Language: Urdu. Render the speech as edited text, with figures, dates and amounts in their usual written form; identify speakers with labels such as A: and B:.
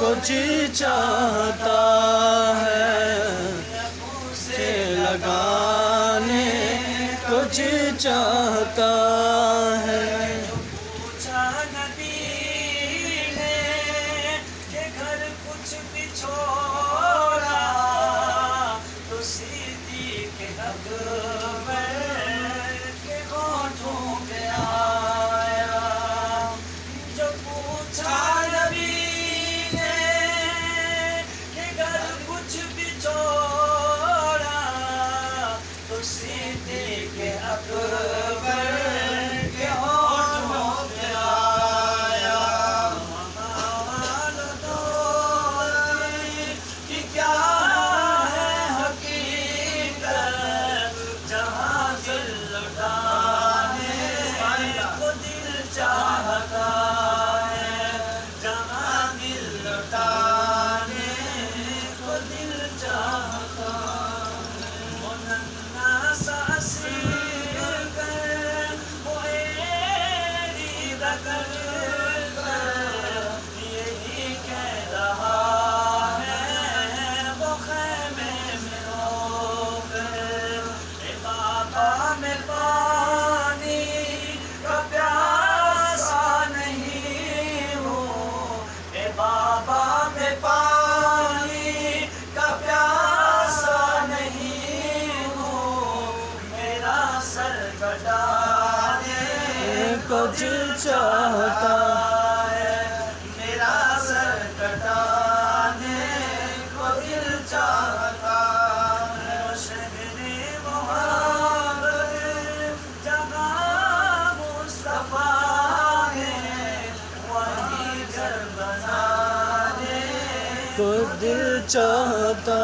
A: کچھ چاہتا ہے، اسے لگانے کچھ چاہتا ہے۔
B: پوچھا نبی نے کہ گھر کچھ بھی چھوڑا تو صدیق اکبر کے ہونٹوں پہ آیا۔ جو پوچھا نبی نے کہ گھر کچھ بھی چھوڑا تو صدیق اکبر کے ہونٹوں پہ آیا۔ کہ کیا ہے حقیقت جہاں دل لٹانے کو دل چاہتا ہے، جہاں دل لٹانے کو دل چاہتا ہے۔ وہ ننھا سا اسیر کر، وہ ایڑی رگڑ کر یہی کہہ رہا ہے وہ خیمے میں رو کر، اے بابا میں پانی کا پیاسا نہیں ہوں، اے بابا میں پانی کا پیاسا نہیں ہوں، میرا سر کٹانے
A: کچھ چاہتا
B: ہے، میرا سر کٹانے کو دل چاہتا ہے۔ وہ شہر محبت جہاں مصطفیٰ ہے، وہی گھر بنانے
A: کو دل چاہتا